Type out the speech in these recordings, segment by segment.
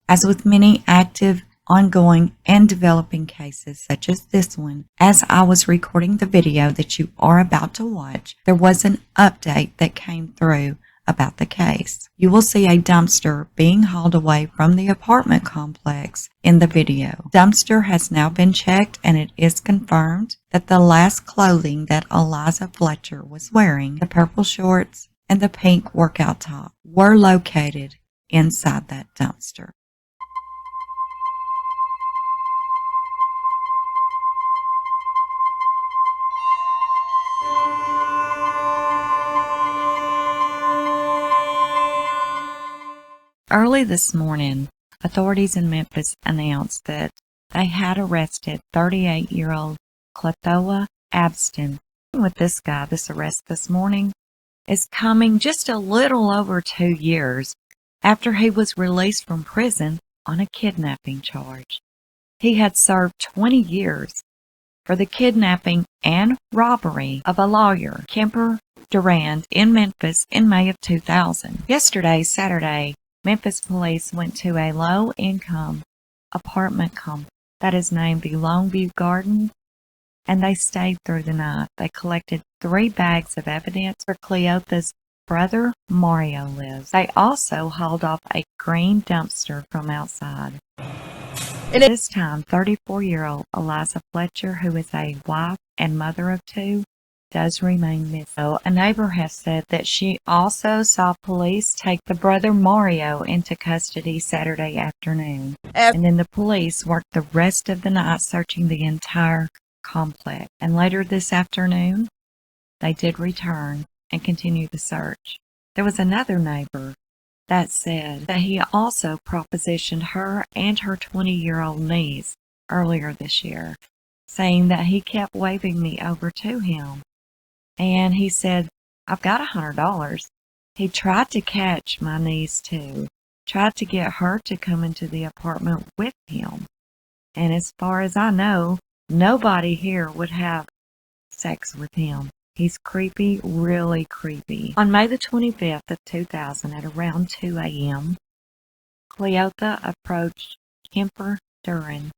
As with many active, ongoing, and developing cases such as this one, as I was recording the video that you are about to watch, there was an update that came through about the case. You will see a dumpster being hauled away from the apartment complex in the video. Dumpster has now been checked, and it is confirmed that the last clothing that Eliza Fletcher was wearing, the purple shorts and the pink workout top, were located inside that dumpster. Early this morning, authorities in Memphis announced that they had arrested 38-year-old Clathoa Abston. With this guy, this arrest this morning is coming just a little over 2 years after he was released from prison on a kidnapping charge. He had served 20 years for the kidnapping and robbery of a lawyer, Kemper Durand, in Memphis in May of 2000. Yesterday, Saturday, Memphis police went to a low-income apartment complex that is named the Longview Garden, and they stayed through the night. They collected 3 bags of evidence where Cleotha's brother Mario lives. They also hauled off a green dumpster from outside. At this time, 34-year-old Eliza Fletcher, who is a wife and mother of 2, does remain missing. A neighbor has said that she also saw police take the brother Mario into custody Saturday afternoon. And then the police worked the rest of the night searching the entire complex. And later this afternoon, they did return and continue the search. There was another neighbor that said that he also propositioned her and her 20-year-old niece earlier this year, saying that he kept waving me over to him. And he said, "I've got $100. He tried to catch my niece too, tried to get her to come into the apartment with him. And as far as I know, nobody here would have sex with him. He's creepy, really creepy." On May the 25th of 2000 at around 2 a.m., Cleotha approached Kemper Durand,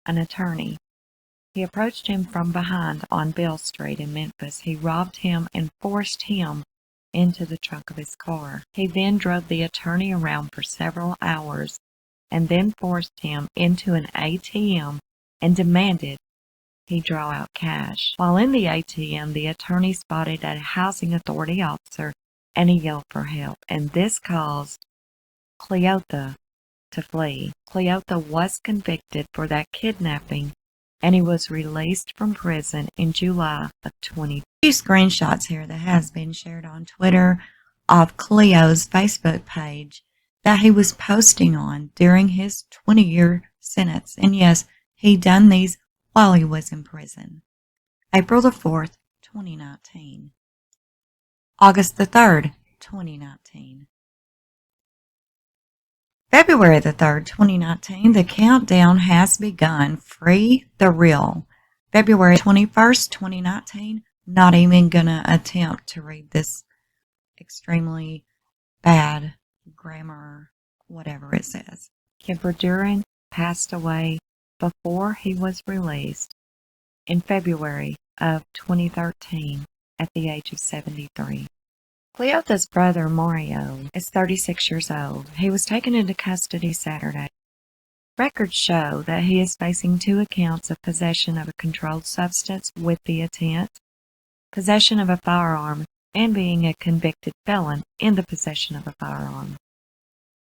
an attorney. He approached him from behind on Beale Street in Memphis. He robbed him and forced him into the trunk of his car. He then drove the attorney around for several hours and then forced him into an ATM and demanded he draw out cash. While in the ATM, the attorney spotted a housing authority officer and he yelled for help, and this caused Cleotha to flee. Cleotha was convicted for that kidnapping, and he was released from prison in July of 2020. A few screenshots here that has been shared on Twitter of Cleo's Facebook page that he was posting on during his 20-year sentence. And yes, he done these while he was in prison. April the 4th, 2019. August the 3rd, 2019. February the 3rd, 2019, the countdown has begun. Free the real. February 21st, 2019, not even gonna attempt to read this extremely bad grammar, whatever it says. Kemper Durand passed away before he was released in February of 2013 at the age of 73. Cleotha's brother, Mario, is 36 years old. He was taken into custody Saturday. Records show that he is facing 2 accounts of possession of a controlled substance with the intent, possession of a firearm, and being a convicted felon in the possession of a firearm.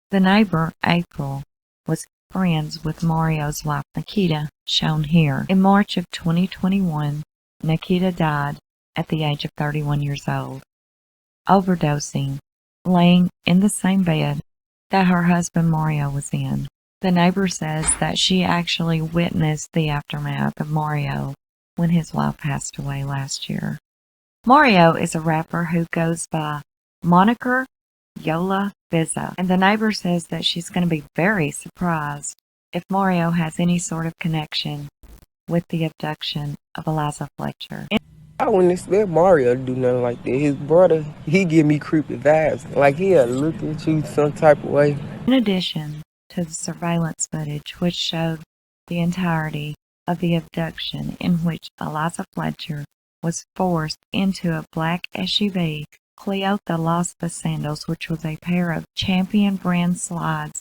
The neighbor, April, was friends with Mario's wife, Nikita, shown here. In March of 2021, Nikita died at the age of 31 years old, overdosing, laying in the same bed that her husband Mario was in. The neighbor says that she actually witnessed the aftermath of Mario when his wife passed away last year. Mario is a rapper who goes by moniker Yola Vizza, and the neighbor says that she's going to be very surprised if Mario has any sort of connection with the abduction of Eliza Fletcher. I wouldn't expect Mario to do nothing like that. His brother, he give me creepy vibes. Like he'll look at you some type of way. In addition to the surveillance footage, which showed the entirety of the abduction, in which Eliza Fletcher was forced into a black SUV. Cleotha lost the sandals, which was a pair of Champion brand slides,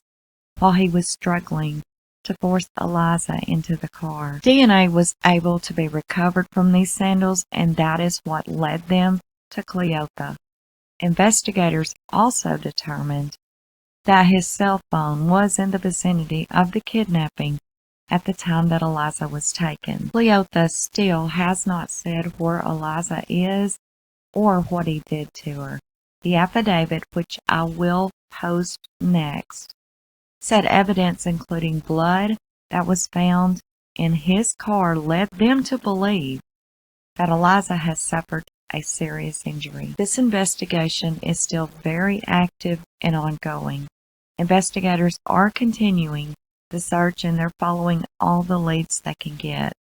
while he was struggling to force Eliza into the car. DNA was able to be recovered from these sandals, and that is what led them to Cleotha. Investigators also determined that his cell phone was in the vicinity of the kidnapping at the time that Eliza was taken. Cleotha still has not said where Eliza is or what he did to her. The affidavit, which I will post next, said evidence including blood that was found in his car led them to believe that Eliza has suffered a serious injury. This investigation is still very active and ongoing. Investigators are continuing the search, and they're following all the leads they can get.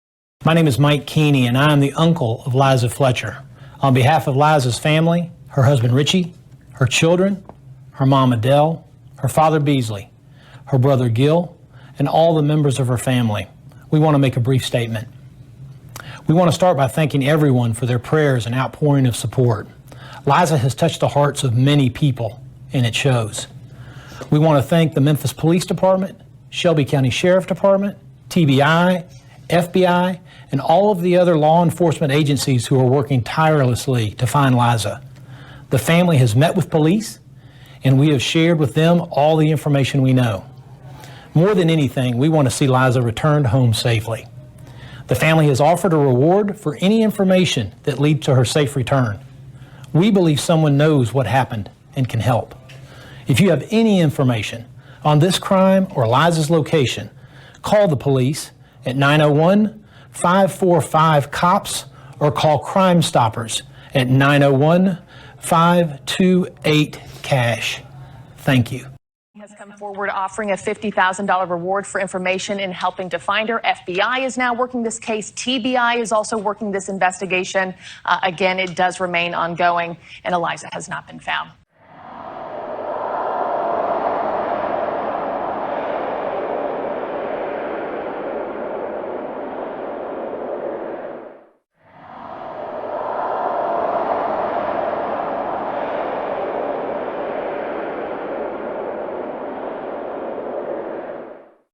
My name is Mike Keeney, and I am the uncle of Eliza Fletcher. On behalf of Liza's family, her husband Richie, her children, her mom Adele, her father Beasley, her brother Gil, and all the members of her family, we want to make a brief statement. We want to start by thanking everyone for their prayers and outpouring of support. Liza has touched the hearts of many people, and it shows. We want to thank the Memphis Police Department, Shelby County Sheriff Department, TBI, FBI, and all of the other law enforcement agencies who are working tirelessly to find Liza. The family has met with police, and we have shared with them all the information we know. More than anything, we want to see Liza returned home safely. The family has offered a reward for any information that leads to her safe return. We believe someone knows what happened and can help. If you have any information on this crime or Liza's location, call the police at 901-545-COPS or call Crime Stoppers at 901-528-CASH. Thank you. Has come forward offering a $50,000 reward for information in helping to find her. FBI is now working this case. TBI is also working this investigation. Again, it does remain ongoing, and Eliza has not been found.